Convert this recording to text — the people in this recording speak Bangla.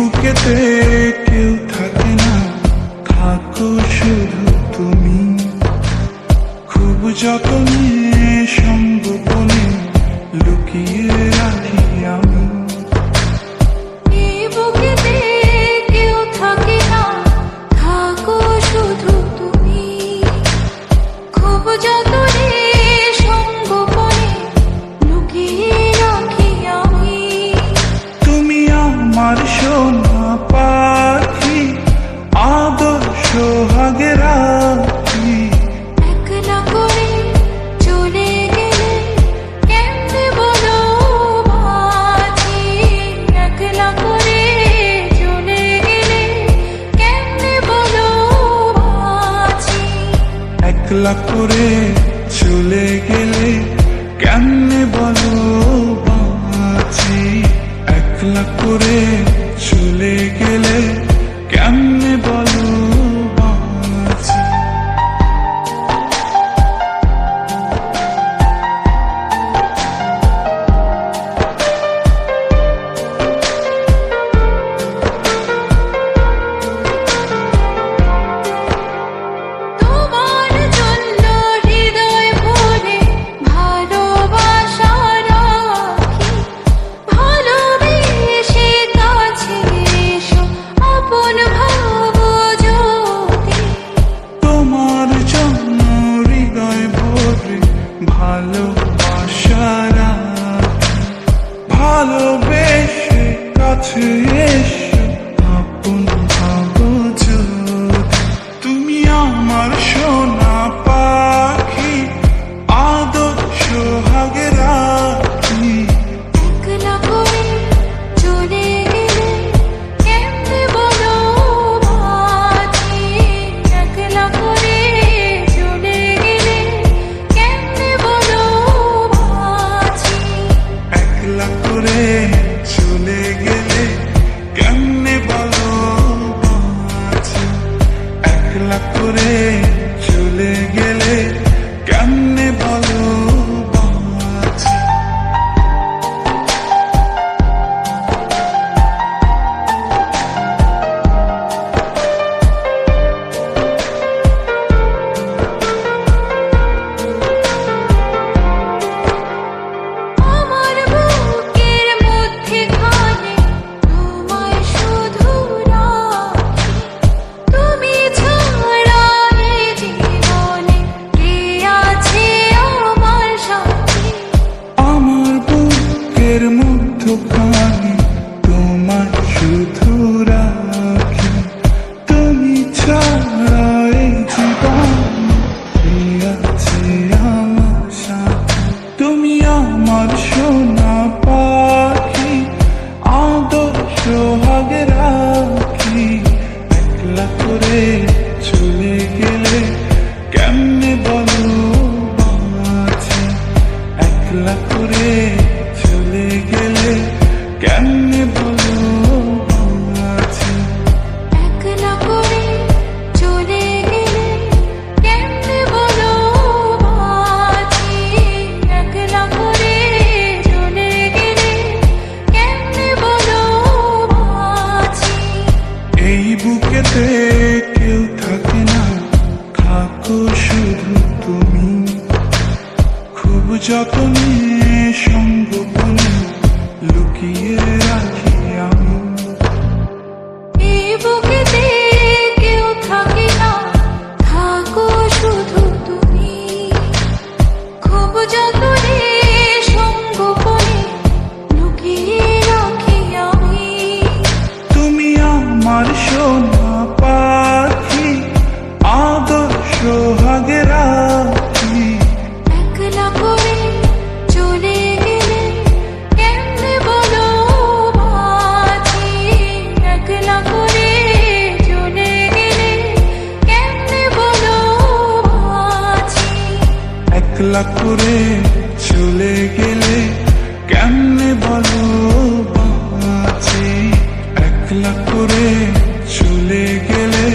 বুকেতে কেউ থাকে না, থাকো শুধু তুমি। খুব যতনে সংগোপনে লুকিয়ে রাখি আমি। এই বুকেতে কেউ থাকে না, থাকো শুধু তুমি। খুব যতনে সংগোপনে লুকিয়ে রাখি আমি। তুমি আমার সোনা পাখি, আদর সোহাগে রাখি। একলা করে চলে গেলে কেমনে বলো বাঁচি। একলা করে চলে গেলে কেমনে বলো বাঁচি। একলা করে চলে গেলে কেমনে বলো বাঁচি। একলা করে চলে গেলে কেমনে বলো বাঁচি। তোমার জন্য হৃদয় ভরে ভালোবাসা রাখি। ভালোবেসে কাছে এসো, আপন ভাবো যদি। তোমার জন্য হৃদয় ভরে ভালোবাসা রাখি। ভালোবেসে কাছে এসো, আপন ভাবো যদি। তুমি আমার সোনা পাখি, আদর সোহাগে রাখি। একলা করে চলে গেলে কেমনে বলো বাঁচি। একলা করে চলে গেলে কেমনে বলো বাঁচি। একলা করে চলে গেলে কেমনে বলো বাঁচি। একলা করে চলে গেলে কেমনে বলো বাঁচি। আমার বুকের মধ্যেখানে তোমায় শুধু রাখি। তুমি ছাড়া এই জীবনে কে আছে আমার সাথী। আমার বুকের মধ্যখানে তোমায় শুধু রাখি। তুমি ছাড়া এই জীবনে কে আছে আমার সাথে। তুমি আমার সোনা পাখি, আদর সোহাগে রাখি। একলা করে চলে গেলে কেমনে বলো বাঁচি। একলা করে চলে গেলে কেমনে বলো বাঁচি। একলা করে চলে গেলে কেমনে বলো বাঁচি। একলা করে চলে গেলে কেমনে বলো বাঁচি। এই বুকেতে কেউ থাকে না, থাকো শুধু তুমি। খুব যতনে সংগোপনে লুকিয়ে রাখি আমি। এই বুকেতে কেউ থাকে না, থাকো শুধু তুমি। খুব যতনে সংগোপনে লুকিয়ে রাখি আমি। তুমি আমার সোনা পাখি, আদর সোহাগে রাখি। একলা করে চলে গেলে কেমনে বলো বাঁচি। একলা করে চলে গেলে কেমনে বলো বাঁচি। একলা করে চলে গেলে কেমনে বলো বাঁচি। একলা করে চলে গেলে